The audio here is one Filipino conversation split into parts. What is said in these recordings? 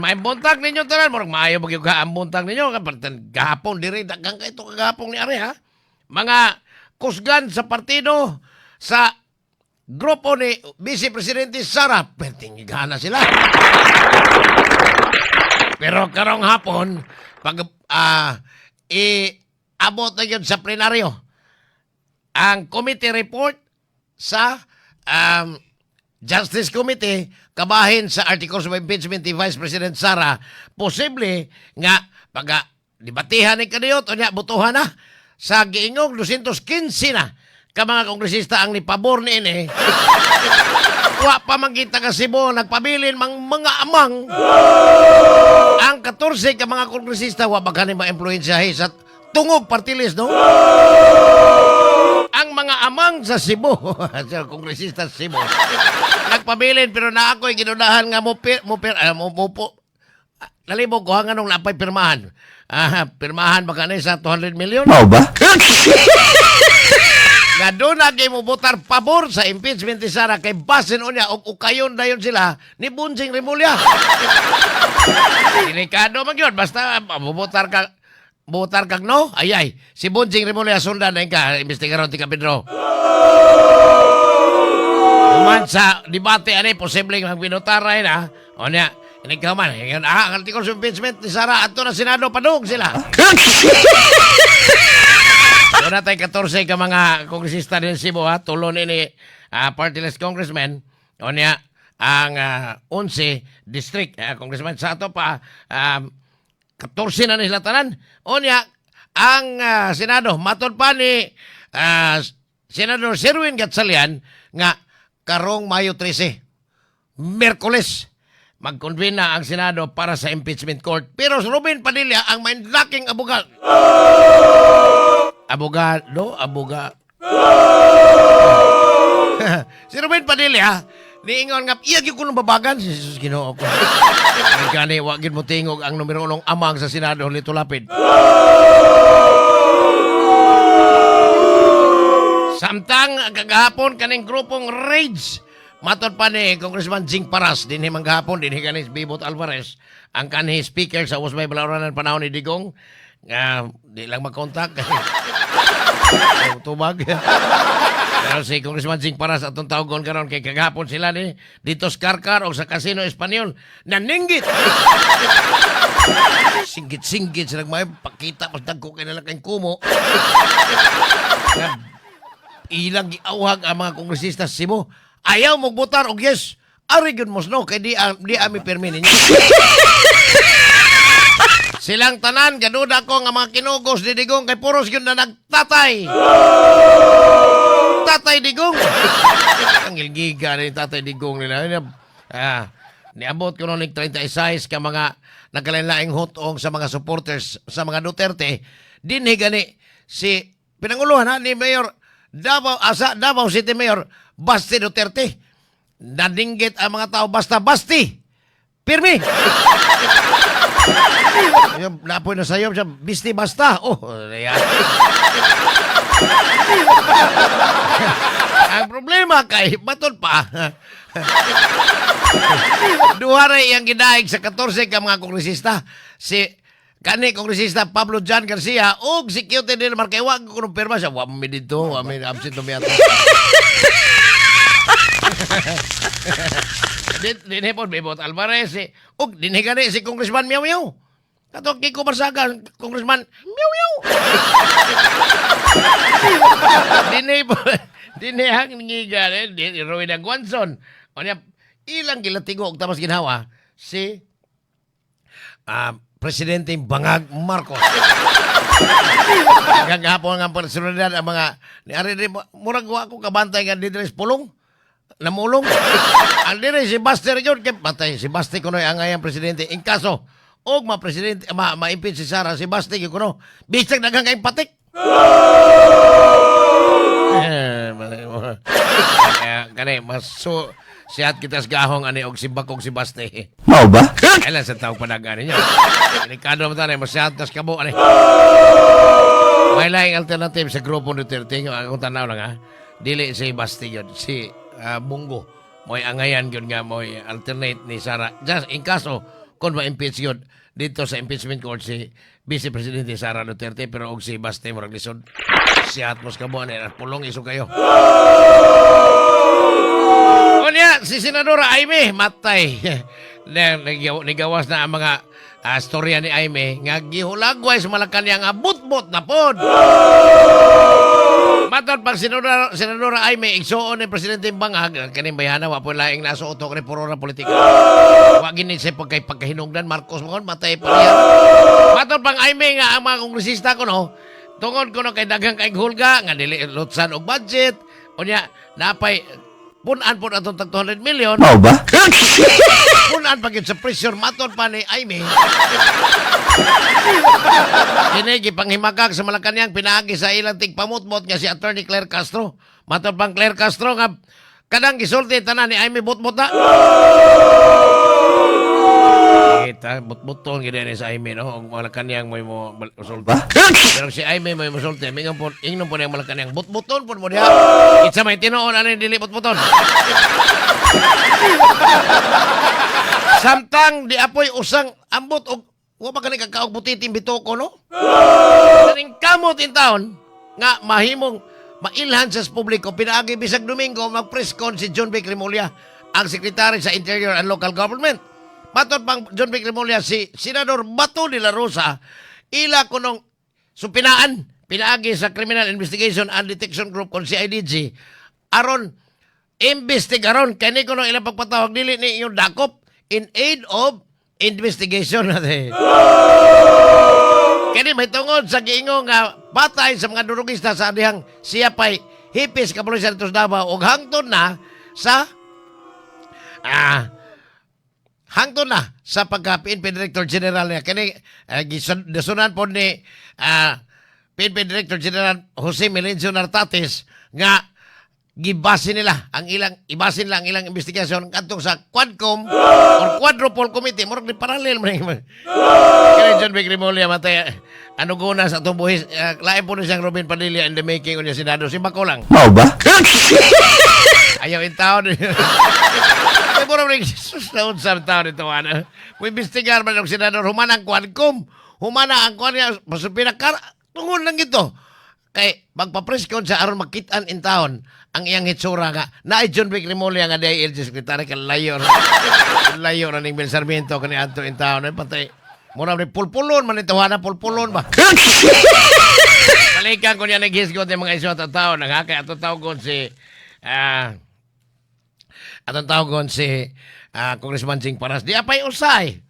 May buntag ninyo tanan, murag maayo magyug ang buntag ninyo kapag gahapon diri daghang kay ito kagahapon ni Ari ha. Mga kusgan sa partido sa grupo ni Vice Presidente Sara, pertingigahan na sila. Pero karong hapon pag iabot na yun sa plenaryo ang committee report sa Justice Committee kabahin sa articles of impeachment ni Vice President Sara, posible nga pag dibatihan ni kaniyot o niya butuhan na sa giingog 215 na ka mga kongresista ang nipabor ni ini. Wa pa magkita ka Cebu nagpabilin mga amang ang 14 ka mga kongresista wa ba kanin ma-influensyahe sa tungog party list, no? Ang mga amang sa Cebu, sa kongresista sa Cebu, nagpabilin pero na ako'y ginunahan nga nalibog ko hanggang nung napay pirmahan. Pirmahan ba kanay sa 200 million? Mau ba? Nga doon na kayo mo butar pabor sa impeachment ni Sara kay basin o niya o ukayon na yun sila ni Bunjing Rimulya. Delikado man yun. Basta butar kag no? Ayay. Si Bunjing Rimulya sundan na ka. Investigaron ti Pedro. Kuman sa debate ani posibleng magbinutaray na. O niya. Inikaw man. Ang article sa impeachment ni Sara ato na Senado padung sila. Doon natin 14 ka mga kongresista din Cebu ha, tulon ini party-less congressman o niya ang 11 district congressman sa ato pa 14 na nila tanan o niya ang Senado matod pa ni Senador Sherwin Gatchalian nga karong Mayo 13 Miyerkules mag-convene na ang Senado para sa impeachment court pero si Ruben Padilla ang mind-blocking abogado si Ruben Padilla niingon nga iyag ko ng babagan si Jesus Ginoo ko gani wagin mo tingog ang numero 1 amang sa Senado Lito Lapid. Samtang kagahapon kaning grupong Rage matod pa ni Congressman Jing Paras dinhi man gahapon dinhi kanis Bibot Alvarez ang kanhi speaker sa Usbay Balauranan panahon ni Digong nga di lang mag-contact tubag. Pero si Congressman Jing Paras atong tawgon karon kay kagahapon sila ni dito sa Karkar o sa Casino Espanyol naninggit. Singgit sila may pakita mas dagko kay nalang kayong kumo. Ilang giawhag ang mga kongresista sa Cebu. Ayaw mo butar og yes. Ari gyud mos no kay di ami permi ninyo. Silang tanan, gaduda ko nga mga kinugos ni Digong kay puros yun na nagtatay. Tatay Digong. Ang ilgiga ni Tatay Digong nila. Niabot ko nung 36 ka mga nagkalain-laing hotong sa mga supporters sa mga Duterte. Dinhi gani si pinanguluhan ni Mayor Davao City Mayor Basti Duterte. Nadinggit ang mga tao basta Basti. Pirmi. Napoy na sayo siya, Bisti basta. Oh, yan. Ang problema kay batod pa. Duharay ang gidaig sa 14 ka mga kongresista. Si kani kongresista Pablo John Garcia ug si Cute din markay wag ko nung pirma siya. Wa mi dito, wa mi absent mi ato. Dinhi po Bibot Alvarez ug dinhi gani si Congressman Miao Miao. Kato Kiko Barsaga, Congressman Miao Miao. Dinhi hang ngiga ni Rowena Guanzon. O niya ilang gilatigog tapos ginhawa si Presidente Bangag Marcos. Gagahapon nga personalidad ang mga ni ari murag wa ko kabantay nga didres pulong. Namulong. Ang dire si Buster yun. Kaya patay si Basti kuno ang ngayang presidente. In kaso, og ma-presidente, ma-impeach si Sara, si Basti kuno. Bisag nagang kayong patik. Kani, maso sihat kita sa gahong ani og si Bakog si Basti. Mau ba? Kailan sa taong panagani niya. Delikado mo tanay, masyad tas kabo ani. May laing alternative sa grupo Duterte. Akong tanaw lang ha. Dili si Basti yun. Si Bungo. Mo'y angayan yun nga mo'y alternate ni Sara. Just in kaso, kung ma-impeach yun dito sa impeachment court si Vice Presidente Sara Duterte pero og si Baste murag lisod. Si Atmos kamo na pulong iso kayo. Unya si Senadora Aimee matay. Nigawas na ang mga storya ni Aimee nga gihulagway sa Malacañang nga butbot na pod. Matod pag Senadora Aimee igsuon ni Presidente Bangag kaning bayana wa po laing nasuoto kani puro na politika. Wa gini sa pagkahinungdan Marcos mo matay pa riya. Matod pang Aimee nga ang mga kongresista ko no tungod ko no kay daghang kay hulga nga dili lutsan og budget unya napay punan po atong tag 200 million. Mao ba? Punan pa gyud sa pressure matod pa ni Aimee. Kini gipanghimagag sa Malacañang pinaagi sa ilang tigpamutmot nga si Attorney Claire Castro. Matod pang Claire Castro nga kadang gisulti tanan ni Aimee butbot na. Kita butbuton gid ni sa Aimee no og Malacañang mo usulti. Pero si Aimee mo usulti mingon po ingnon po ang Malacañang butbuton po mo diha. Kitsa may tinuon ani dili butbuton. Samtang di apoy usang ambot og wa ba kani kakaog butiting bitoko no? Kaning kamot in town nga mahimong mailhan sa publiko pinaagi bisag Domingo mag-press con si John Vic Remulla ang Secretary sa Interior and Local Government. Matod pang John Vic Remulla si Senador Bato de la Rosa ila kunong supinaan pinaagi sa Criminal Investigation and Detection Group kon CIDG aron investigaron kani kuno ilang pagpatawag dili ni inyong dakop in aid of investigation natin. Kani may tungod sa giingon nga patay sa mga durugista sa adihang siya pa'y hipis kapulisan ito sa Davao o hangtod na sa pagka-PNP Director General niya. Kani gisunan po ni PNP Director General Jose Melencio Nartates nga gibasin nila ang ilang investigasyon kadtong sa Quadcom or Quadruple Committee murag ni parallel man kini John Vic Remulla matay ano guna sa atong buhis lain po ni siyang Robin Padilla in the making unya Senado si Bako lang Mao ba? ayaw in town ay murag ni Jesus na unsang taon ito ano mo investigar man ang Senador humana ang Quadcom humana ang Quadcom pinakar tungod lang ito kay magpa-press con sa aron makitaan in town ang iyang hitsura nga na John Vic Remulla nga DILG Secretary ka layor na ning Bel Sarmiento kani adto in town ay patay mura ni pulpulon man ito na pulpulon ba balikan ko niya naghisgot ng mga iso at tao nagakay atong tawgon si Congressman Jing Paras di apay usay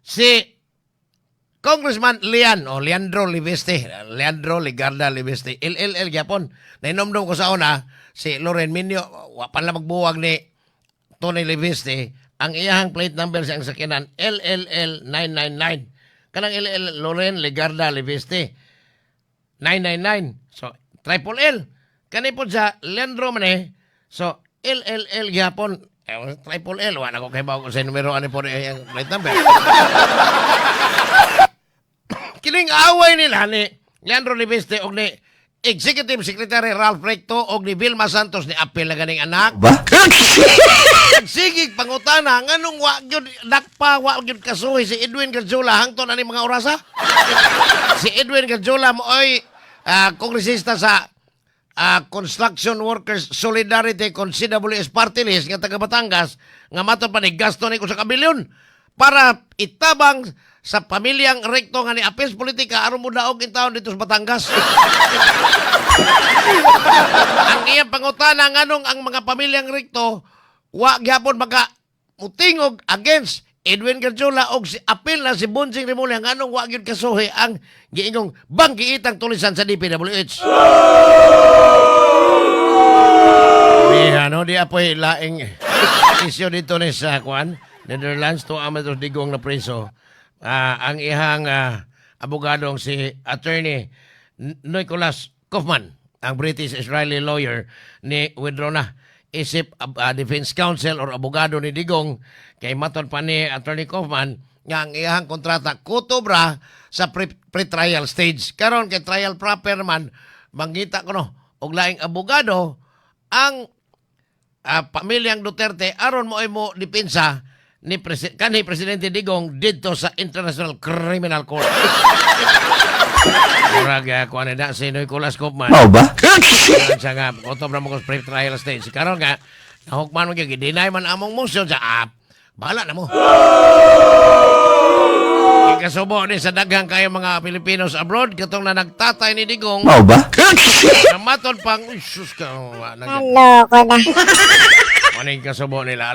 si Congressman Leandro Ligarda Libeste, LLL Japon. Nainomdom ko sa una, si Loren Minyo, wapan lang magbuwag ni Tony Libeste, ang iyahang plate number sa sakyanan, LLL 999. Kanang LLL Loren Ligarda Libeste, 999. So, triple L. Kanipod sa Leandro Mane, so, LLL Japon, triple L, wala ko kay bago sa numero, ano po yung plate number. Kining away nila ni Leandro Libeste og ni Executive Secretary Ralph Recto og ni Vilma Santos ni apel na ganing anak. Ba? Sigig pangutana nganong wa gyud dakpa wa gyud kasuhi si Edwin Garjola hangtod ani mga orasa. Si Edwin Garjola mo ay kongresista sa Construction Workers Solidarity con CWS Party List nga taga Batangas nga matod pa ni gasto ni ko sa kabilyon para itabang sa pamilyang Recto nga ni apes politika aron mo daog in taon dito sa Batangas. Ang iyang pangutana nganong ang mga pamilyang Recto wa gyapon maka mutingog against Edwin Garjola og si apil na si Bonjing Remulla nganong wa gyud kasuhi ang giingong banggiitang tulisan sa DPWH. Ano di apoy laing isyo dito ni sa Kwan Netherlands to amatos digong na preso. Ang ihang abogadong si Attorney Nicholas Kaufman, ang British-Israeli lawyer ni withdraw na isip defense counsel or abogado ni Digong kay maton pa ni Attorney Kaufman nga ang ihang kontrata kutobra sa pre-trial stage. Karon kay trial proper naman manggita ko no og laing abogado ang pamilyang Duterte aron mo ay mo depensa kanhi Presidente Digong dito sa International Criminal Court. Murag kuan na si Nicolas Kopman. Mao ba? Siya nga kotom na mo ko pre-trial stage. Karon nga nahukman mo gyud deny man among motion sa bahala na mo. Ikasubo ni sa daghang kayo mga Pilipinos abroad katong na nagtatay ni Digong. Mao ba? Namatod pang uy sus ka. Hello ko na. Ano yung kasubo nila?